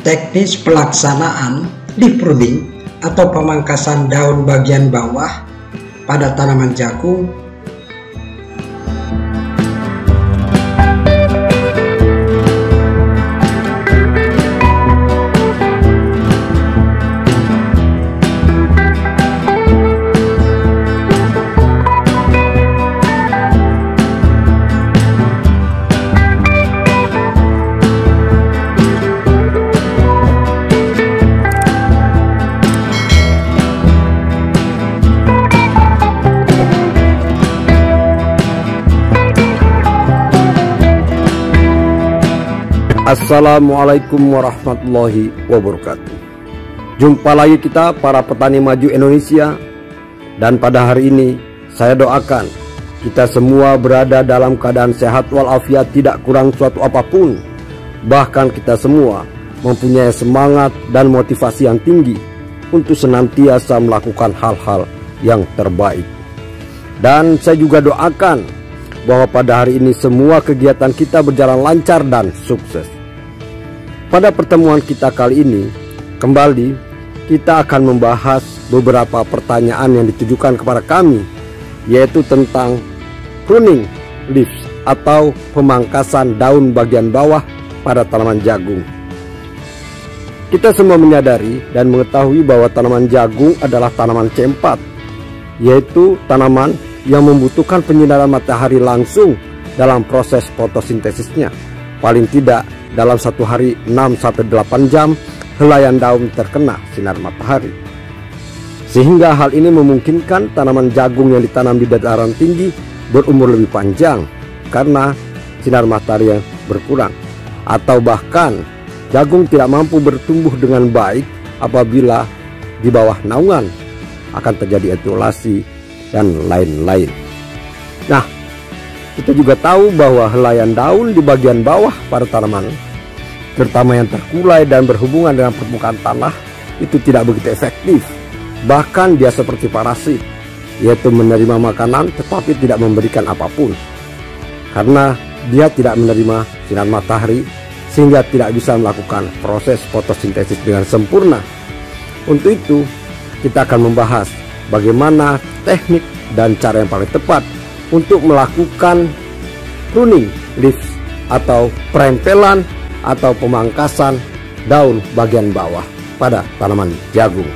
teknis pelaksanaan leaf pruning atau pemangkasan daun bagian bawah pada tanaman jagung. Assalamualaikum warahmatullahi wabarakatuh. Jumpa lagi kita para petani maju Indonesia. Dan pada hari ini saya doakan kita semua berada dalam keadaan sehat walafiat, tidak kurang suatu apapun. Bahkan kita semua mempunyai semangat dan motivasi yang tinggi untuk senantiasa melakukan hal-hal yang terbaik. Dan saya juga doakan bahwa pada hari ini semua kegiatan kita berjalan lancar dan sukses. Pada pertemuan kita kali ini, kembali kita akan membahas beberapa pertanyaan yang ditujukan kepada kami, yaitu tentang pruning leaves atau pemangkasan daun bagian bawah pada tanaman jagung. Kita semua menyadari dan mengetahui bahwa tanaman jagung adalah tanaman C4, yaitu tanaman yang membutuhkan penyinaran matahari langsung dalam proses fotosintesisnya. Paling tidak dalam satu hari 6-8 jam helaian daun terkena sinar matahari. Sehingga hal ini memungkinkan tanaman jagung yang ditanam di dataran tinggi berumur lebih panjang karena sinar matahari yang berkurang. Atau bahkan jagung tidak mampu bertumbuh dengan baik apabila di bawah naungan, akan terjadi etiolasi dan lain-lain. Nah, kita juga tahu bahwa helaian daun di bagian bawah pada tanaman, terutama yang terkulai dan berhubungan dengan permukaan tanah, itu tidak begitu efektif. Bahkan dia seperti parasit, yaitu menerima makanan tetapi tidak memberikan apapun. Karena dia tidak menerima sinar matahari, sehingga tidak bisa melakukan proses fotosintesis dengan sempurna. Untuk itu, kita akan membahas bagaimana teknik dan cara yang paling tepat untuk melakukan pruning leaves atau perempelan atau pemangkasan daun bagian bawah pada tanaman jagung.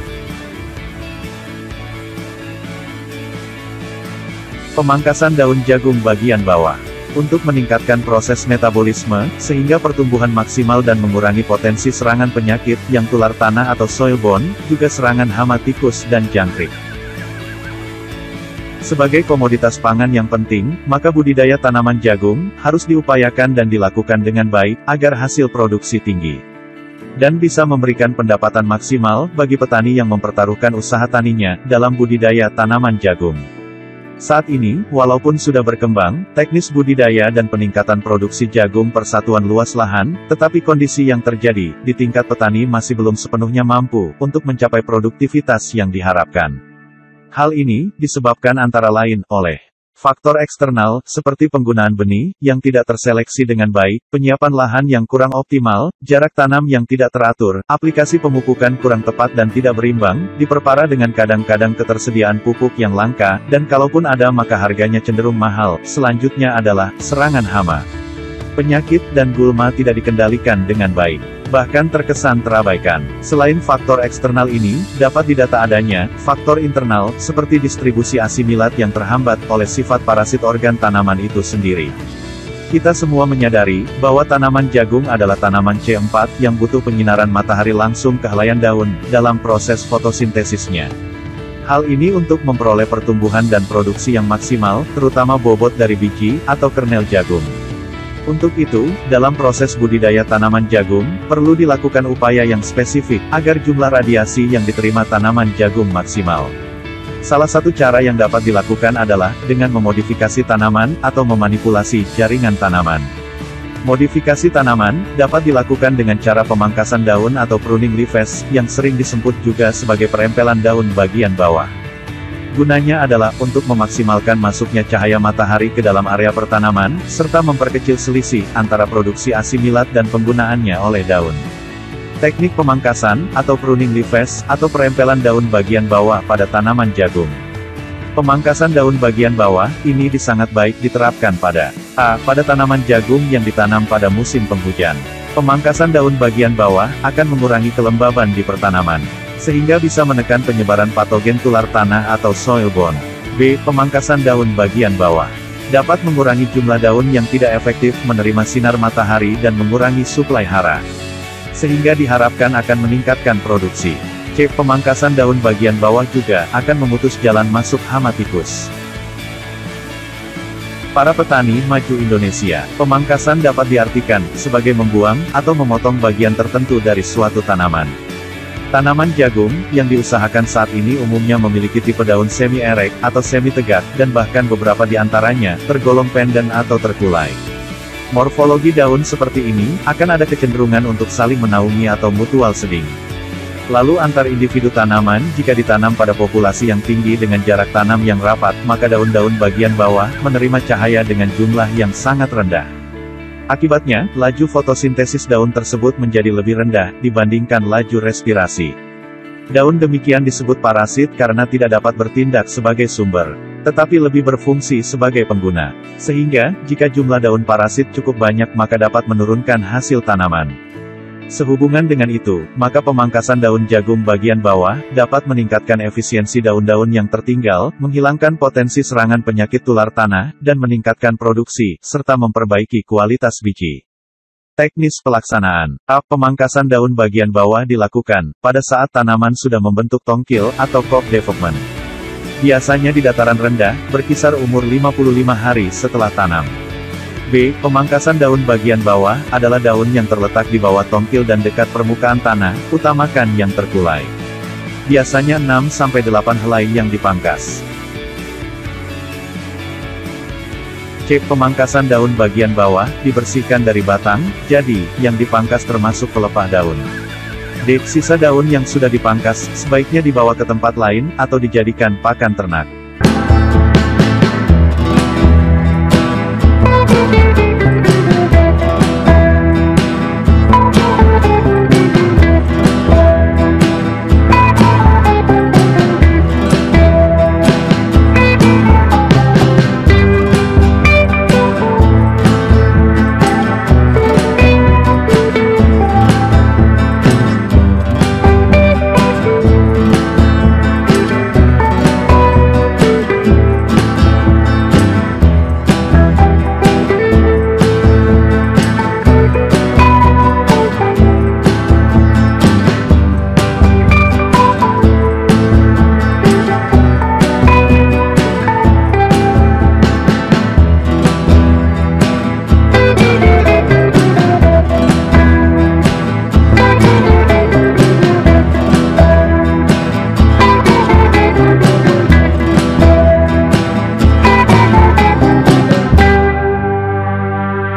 Pemangkasan daun jagung bagian bawah untuk meningkatkan proses metabolisme sehingga pertumbuhan maksimal dan mengurangi potensi serangan penyakit yang tular tanah atau soilborne, juga serangan hama tikus dan jangkrik. Sebagai komoditas pangan yang penting, maka budidaya tanaman jagung harus diupayakan dan dilakukan dengan baik agar hasil produksi tinggi dan bisa memberikan pendapatan maksimal bagi petani yang mempertaruhkan usaha taninya dalam budidaya tanaman jagung. Saat ini, walaupun sudah berkembang teknis budidaya dan peningkatan produksi jagung per satuan luas lahan, tetapi kondisi yang terjadi di tingkat petani masih belum sepenuhnya mampu untuk mencapai produktivitas yang diharapkan. Hal ini disebabkan antara lain oleh faktor eksternal seperti penggunaan benih yang tidak terseleksi dengan baik, penyiapan lahan yang kurang optimal, jarak tanam yang tidak teratur, aplikasi pemupukan kurang tepat dan tidak berimbang, diperparah dengan kadang-kadang ketersediaan pupuk yang langka, dan kalaupun ada maka harganya cenderung mahal. Selanjutnya adalah serangan hama, penyakit dan gulma tidak dikendalikan dengan baik, bahkan terkesan terabaikan. Selain faktor eksternal ini, dapat didata adanya faktor internal, seperti distribusi asimilat yang terhambat oleh sifat parasit organ tanaman itu sendiri. Kita semua menyadari bahwa tanaman jagung adalah tanaman C4 yang butuh penyinaran matahari langsung ke helaian daun dalam proses fotosintesisnya. Hal ini untuk memperoleh pertumbuhan dan produksi yang maksimal, terutama bobot dari biji atau kernel jagung. Untuk itu, dalam proses budidaya tanaman jagung, perlu dilakukan upaya yang spesifik, agar jumlah radiasi yang diterima tanaman jagung maksimal. Salah satu cara yang dapat dilakukan adalah, dengan memodifikasi tanaman, atau memanipulasi jaringan tanaman. Modifikasi tanaman, dapat dilakukan dengan cara pemangkasan daun atau pruning leaves, yang sering disebut juga sebagai perempelan daun bagian bawah. Gunanya adalah untuk memaksimalkan masuknya cahaya matahari ke dalam area pertanaman, serta memperkecil selisih antara produksi asimilat dan penggunaannya oleh daun. Teknik pemangkasan, atau pruning leaves, atau perempelan daun bagian bawah pada tanaman jagung. Pemangkasan daun bagian bawah, ini sangat baik diterapkan pada pada tanaman jagung yang ditanam pada musim penghujan. Pemangkasan daun bagian bawah, akan mengurangi kelembaban di pertanaman, sehingga bisa menekan penyebaran patogen tular tanah atau soilborne. B. Pemangkasan daun bagian bawah dapat mengurangi jumlah daun yang tidak efektif menerima sinar matahari dan mengurangi suplai hara, sehingga diharapkan akan meningkatkan produksi. C. Pemangkasan daun bagian bawah juga akan memutus jalan masuk hama tikus. Para petani maju Indonesia, pemangkasan dapat diartikan sebagai membuang atau memotong bagian tertentu dari suatu tanaman. Tanaman jagung yang diusahakan saat ini umumnya memiliki tipe daun semi-erek atau semi-tegak, dan bahkan beberapa di antaranya tergolong pendek atau terkulai. Morfologi daun seperti ini akan ada kecenderungan untuk saling menaungi atau mutual seeding. Lalu antar individu tanaman, jika ditanam pada populasi yang tinggi dengan jarak tanam yang rapat, maka daun-daun bagian bawah menerima cahaya dengan jumlah yang sangat rendah. Akibatnya, laju fotosintesis daun tersebut menjadi lebih rendah dibandingkan laju respirasi. Daun demikian disebut parasit karena tidak dapat bertindak sebagai sumber, tetapi lebih berfungsi sebagai pengguna. Sehingga, jika jumlah daun parasit cukup banyak maka dapat menurunkan hasil tanaman. Sehubungan dengan itu, maka pemangkasan daun jagung bagian bawah dapat meningkatkan efisiensi daun-daun yang tertinggal, menghilangkan potensi serangan penyakit tular tanah, dan meningkatkan produksi, serta memperbaiki kualitas biji. Teknis pelaksanaan. Pemangkasan daun bagian bawah dilakukan pada saat tanaman sudah membentuk tongkil atau cob development. Biasanya di dataran rendah, berkisar umur 55 hari setelah tanam. B. Pemangkasan daun bagian bawah adalah daun yang terletak di bawah tongkil dan dekat permukaan tanah, utamakan yang terkulai. Biasanya 6-8 helai yang dipangkas. C. Pemangkasan daun bagian bawah dibersihkan dari batang, jadi yang dipangkas termasuk pelepah daun. D. Sisa daun yang sudah dipangkas sebaiknya dibawa ke tempat lain atau dijadikan pakan ternak.